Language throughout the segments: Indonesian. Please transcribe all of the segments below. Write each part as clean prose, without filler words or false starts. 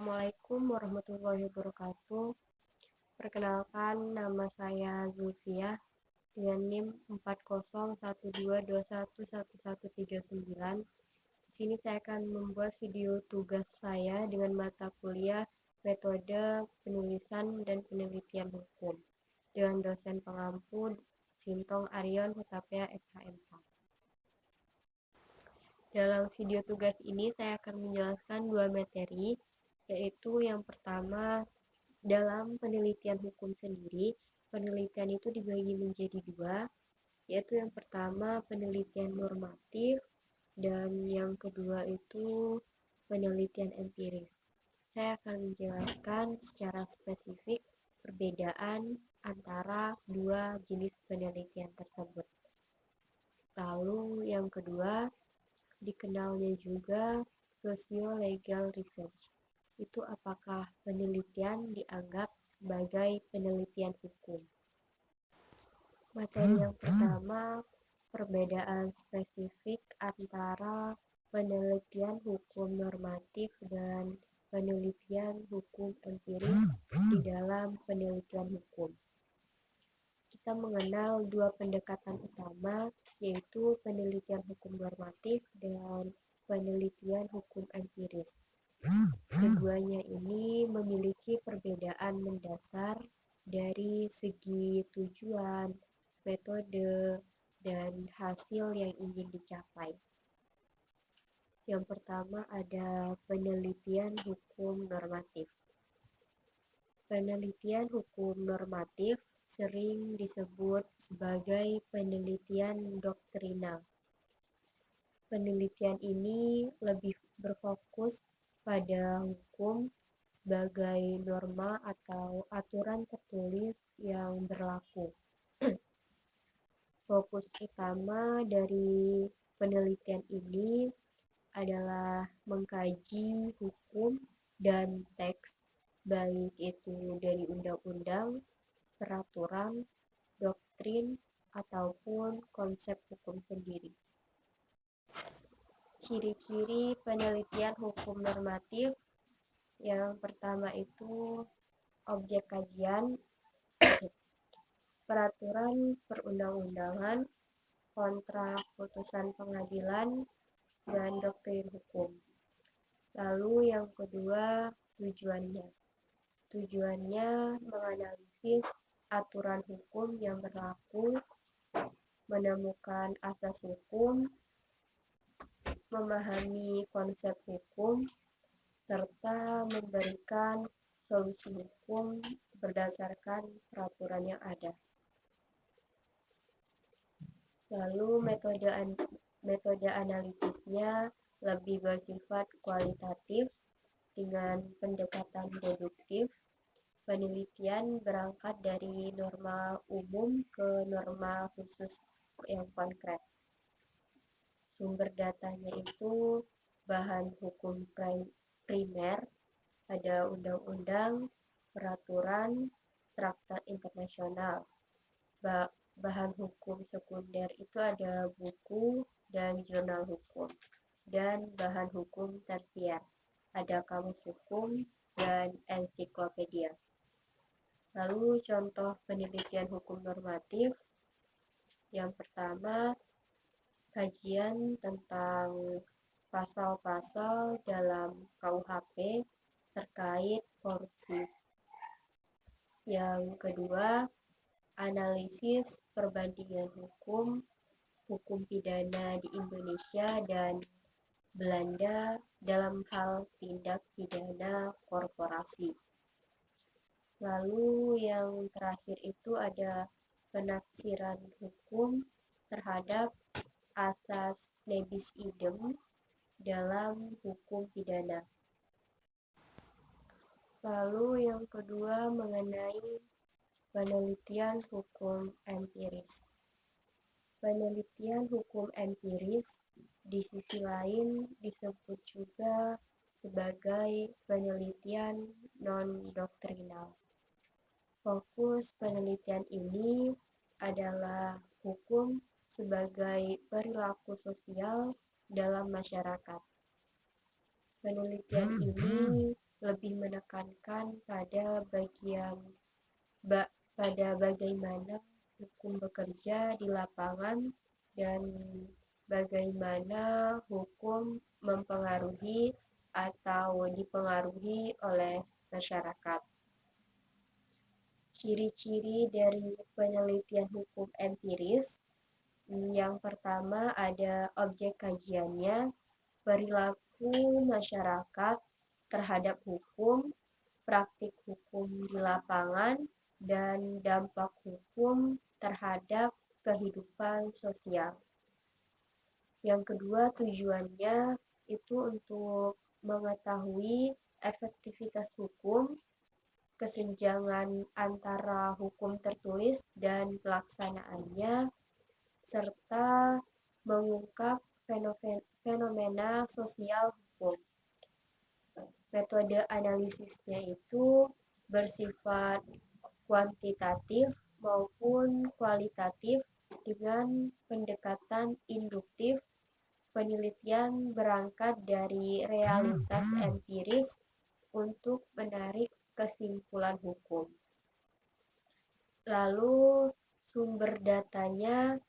Assalamualaikum warahmatullahi wabarakatuh. Perkenalkan, nama saya Zulfiah dengan NIM 4012211139. Di sini saya akan membuat video tugas saya dengan mata kuliah metode penulisan dan penelitian hukum dengan dosen pengampu Sintong Arion Hutapea SHMK. Dalam video tugas ini saya akan menjelaskan dua materi, yaitu yang pertama, dalam penelitian hukum sendiri, penelitian itu dibagi menjadi dua, yaitu yang pertama penelitian normatif dan yang kedua itu penelitian empiris. Saya akan menjelaskan secara spesifik perbedaan antara dua jenis penelitian tersebut. Lalu yang kedua, dikenalnya juga socio-legal research. Itu apakah penelitian dianggap sebagai penelitian hukum. Materi yang pertama, perbedaan spesifik antara penelitian hukum normatif dan penelitian hukum empiris di dalam penelitian hukum. Kita mengenal dua pendekatan utama, yaitu penelitian hukum normatif dan penelitian hukum empiris. Keduanya ini memiliki perbedaan mendasar dari segi tujuan, metode, dan hasil yang ingin dicapai. Yang pertama ada penelitian hukum normatif. Penelitian hukum normatif sering disebut sebagai penelitian doktrinal. Penelitian ini lebih berfokus pada hukum sebagai norma atau aturan tertulis yang berlaku. Fokus utama dari penelitian ini adalah mengkaji hukum dan teks, baik itu dari undang-undang, peraturan, doktrin, ataupun konsep hukum sendiri. Ciri-ciri penelitian hukum normatif yang pertama itu objek kajian, peraturan perundang-undangan, kontrak putusan pengadilan, dan doktrin hukum. Lalu yang kedua, tujuannya. Tujuannya menganalisis aturan hukum yang berlaku, menemukan asas hukum, memahami konsep hukum, serta memberikan solusi hukum berdasarkan peraturan yang ada. Lalu metode analisisnya lebih bersifat kualitatif dengan pendekatan deduktif. Penelitian berangkat dari norma umum ke norma khusus yang konkret. Sumber datanya itu bahan hukum primer, ada undang-undang, peraturan, traktat internasional. Bahan hukum sekunder itu ada buku dan jurnal hukum. Dan bahan hukum tersier, ada kamus hukum dan ensiklopedia. Lalu contoh penelitian hukum normatif. Yang pertama, kajian tentang pasal-pasal dalam KUHP terkait korupsi. Yang kedua, analisis perbandingan hukum pidana di Indonesia dan Belanda dalam hal tindak pidana korporasi. Lalu yang terakhir itu ada penafsiran hukum terhadap asas nebis idem dalam hukum pidana. Lalu yang kedua mengenai penelitian hukum empiris. Penelitian hukum empiris di sisi lain disebut juga sebagai penelitian non-doktrinal. Fokus penelitian ini adalah hukum sebagai perilaku sosial dalam masyarakat. Penelitian ini lebih menekankan pada bagaimana hukum bekerja di lapangan dan bagaimana hukum mempengaruhi atau dipengaruhi oleh masyarakat. Ciri-ciri dari penelitian hukum empiris. Yang pertama ada objek kajiannya, perilaku masyarakat terhadap hukum, praktik hukum di lapangan, dan dampak hukum terhadap kehidupan sosial. Yang kedua, tujuannya itu untuk mengetahui efektivitas hukum, kesenjangan antara hukum tertulis dan pelaksanaannya, serta mengungkap fenomena sosial hukum. Metode analisisnya itu bersifat kuantitatif maupun kualitatif dengan pendekatan induktif. Penelitian berangkat dari realitas empiris untuk menarik kesimpulan hukum. Lalu sumber datanya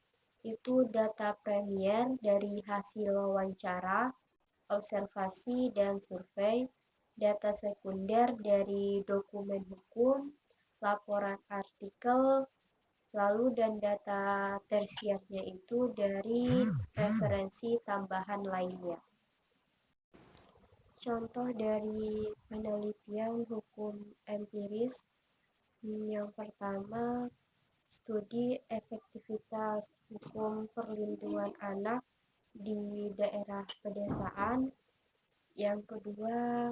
itu data premier dari hasil wawancara, observasi, dan survei, data sekunder dari dokumen hukum, laporan artikel, lalu dan data tersiernya itu dari referensi tambahan lainnya. Contoh dari penelitian hukum empiris, yang pertama, studi efektivitas hukum perlindungan anak di daerah pedesaan. Yang kedua,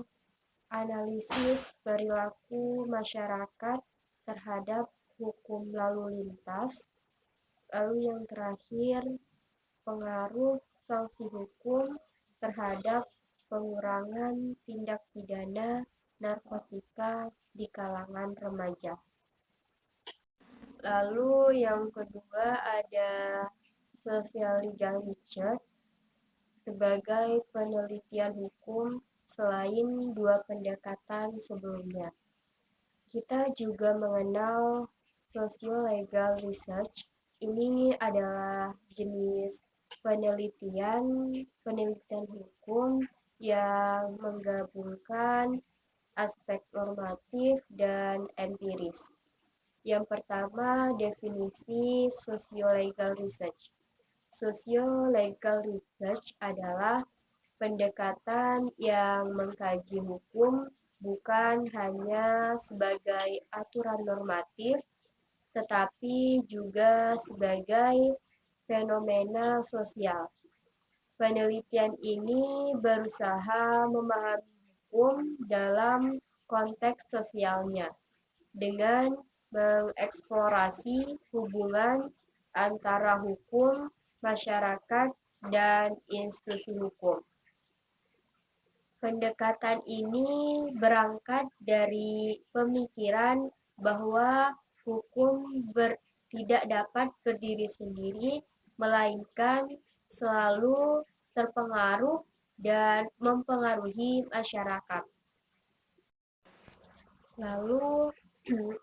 analisis perilaku masyarakat terhadap hukum lalu lintas. Lalu yang terakhir, pengaruh sanksi hukum terhadap pengurangan tindak pidana narkotika di kalangan remaja. Lalu yang kedua ada social legal research sebagai penelitian hukum selain dua pendekatan sebelumnya. Kita juga mengenal socio-legal research. Ini adalah jenis penelitian hukum yang menggabungkan aspek normatif dan empiris. Yang pertama, definisi socio-legal research. Socio-legal research adalah pendekatan yang mengkaji hukum bukan hanya sebagai aturan normatif, tetapi juga sebagai fenomena sosial. Penelitian ini berusaha memahami hukum dalam konteks sosialnya dengan mengeksplorasi hubungan antara hukum, masyarakat, dan institusi hukum. Pendekatan ini berangkat dari pemikiran bahwa hukum tidak dapat berdiri sendiri, melainkan selalu terpengaruh dan mempengaruhi masyarakat. Lalu,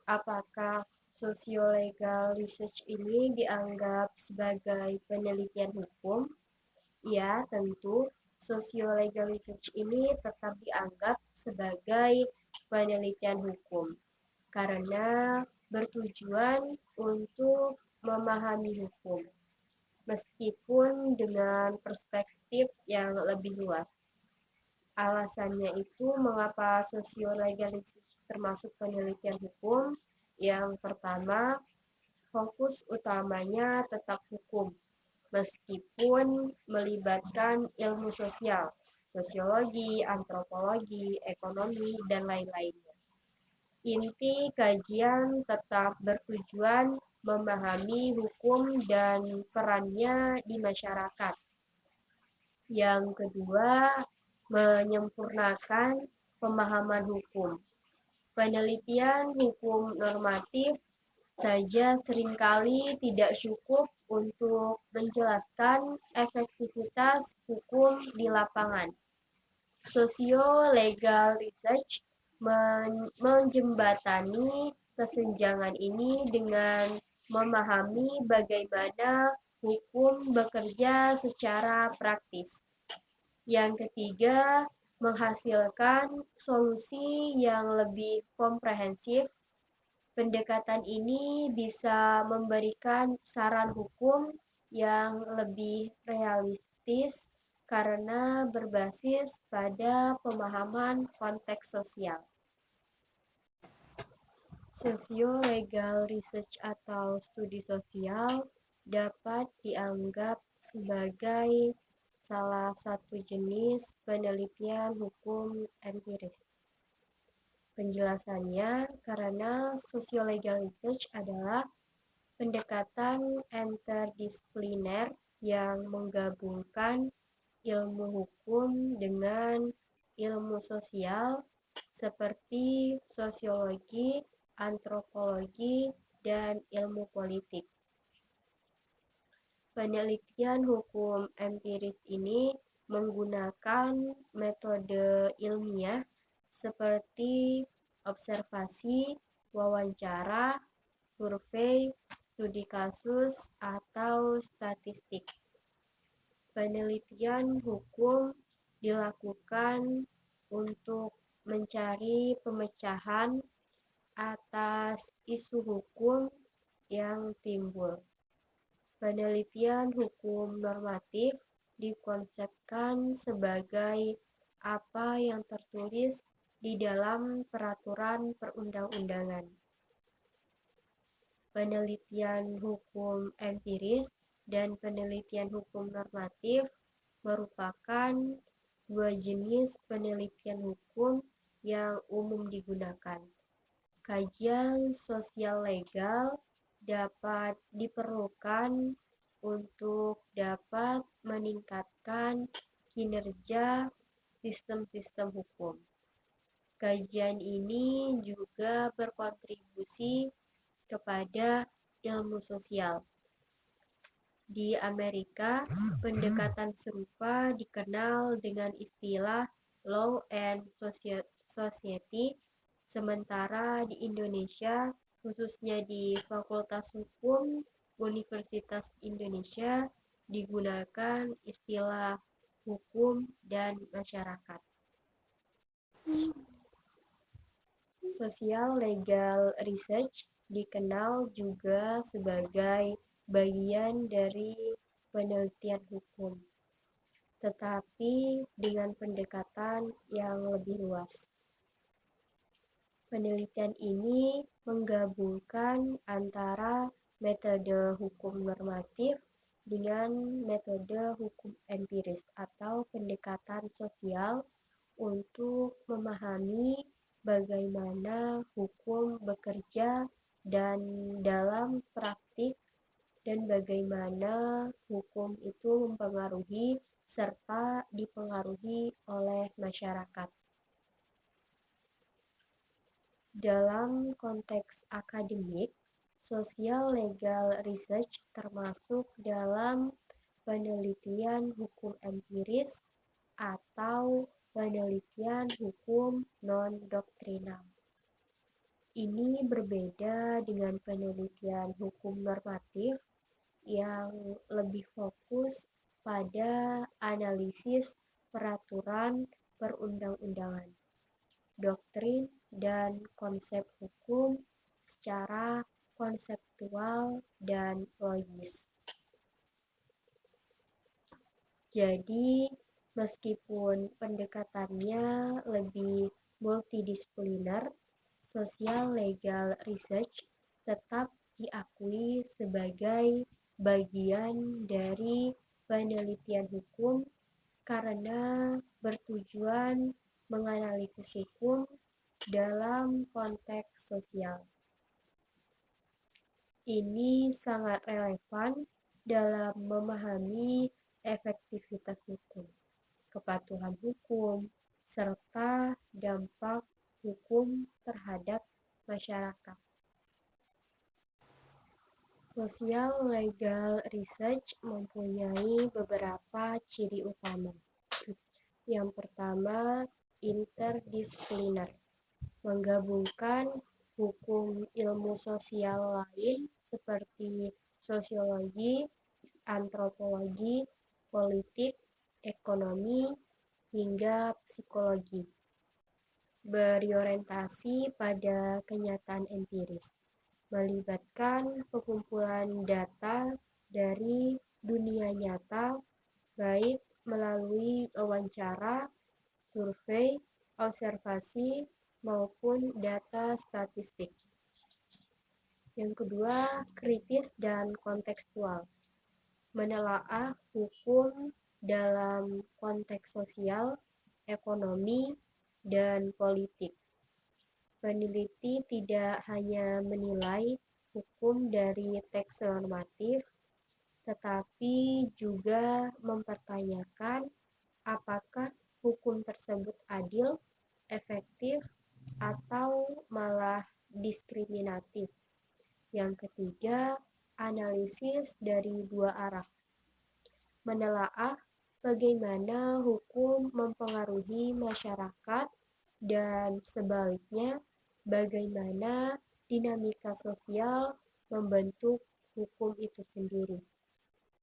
apakah socio-legal research ini dianggap sebagai penelitian hukum? Ya, tentu. Socio-legal research ini tetap dianggap sebagai penelitian hukum karena bertujuan untuk memahami hukum, meskipun dengan perspektif yang lebih luas. Alasannya itu mengapa socio-legal research termasuk penelitian hukum. Yang pertama, fokus utamanya tetap hukum, meskipun melibatkan ilmu sosial, sosiologi, antropologi, ekonomi, dan lain-lainnya. Inti kajian tetap bertujuan memahami hukum dan perannya di masyarakat. Yang kedua, menyempurnakan pemahaman hukum. Penelitian hukum normatif saja seringkali tidak cukup untuk menjelaskan efektivitas hukum di lapangan. Socio-legal research menjembatani kesenjangan ini dengan memahami bagaimana hukum bekerja secara praktis. Yang ketiga, menghasilkan solusi yang lebih komprehensif. Pendekatan ini bisa memberikan saran hukum yang lebih realistis karena berbasis pada pemahaman konteks sosial. Socio-legal research atau studi sosial dapat dianggap sebagai salah satu jenis penelitian hukum empiris. Penjelasannya, karena socio-legal research adalah pendekatan interdisipliner yang menggabungkan ilmu hukum dengan ilmu sosial seperti sosiologi, antropologi, dan ilmu politik. Penelitian hukum empiris ini menggunakan metode ilmiah seperti observasi, wawancara, survei, studi kasus, atau statistik. Penelitian hukum dilakukan untuk mencari pemecahan atas isu hukum yang timbul. Penelitian hukum normatif dikonsepkan sebagai apa yang tertulis di dalam peraturan perundang-undangan. Penelitian hukum empiris dan penelitian hukum normatif merupakan dua jenis penelitian hukum yang umum digunakan. Kajian sosial legal dapat diperlukan untuk dapat meningkatkan kinerja sistem-sistem hukum. Kajian ini juga berkontribusi kepada ilmu sosial. Di Amerika, pendekatan serupa dikenal dengan istilah law and society, sementara di Indonesia, khususnya di Fakultas Hukum Universitas Indonesia, digunakan istilah hukum dan masyarakat. Social legal research dikenal juga sebagai bagian dari penelitian hukum, tetapi dengan pendekatan yang lebih luas. Penelitian ini menggabungkan antara metode hukum normatif dengan metode hukum empiris atau pendekatan sosial untuk memahami bagaimana hukum bekerja dan dalam praktik dan bagaimana hukum itu mempengaruhi serta dipengaruhi oleh masyarakat. Dalam konteks akademik, social legal research termasuk dalam penelitian hukum empiris atau penelitian hukum non-doktrinal. Ini berbeda dengan penelitian hukum normatif yang lebih fokus pada analisis peraturan perundang-undangan, doktrin, dan konsep hukum secara konseptual dan logis. Jadi, meskipun pendekatannya lebih multidisipliner, social legal research tetap diakui sebagai bagian dari penelitian hukum karena bertujuan menganalisis hukum dalam konteks sosial. Ini sangat relevan dalam memahami efektivitas hukum, kepatuhan hukum, serta dampak hukum terhadap masyarakat. Social legal research mempunyai beberapa ciri utama. Yang pertama, interdisipliner, menggabungkan hukum ilmu sosial lain seperti sosiologi, antropologi, politik, ekonomi, hingga psikologi, berorientasi pada kenyataan empiris, melibatkan pengumpulan data dari dunia nyata, baik melalui wawancara, survei, observasi, maupun data statistik. Yang kedua, kritis dan kontekstual, menelaah hukum dalam konteks sosial, ekonomi, dan politik. Peneliti tidak hanya menilai hukum dari teks normatif, tetapi juga mempertanyakan apakah hukum tersebut adil, efektif, atau malah diskriminatif. Yang ketiga, analisis dari dua arah, menelaah bagaimana hukum mempengaruhi masyarakat dan sebaliknya, bagaimana dinamika sosial membentuk hukum itu sendiri.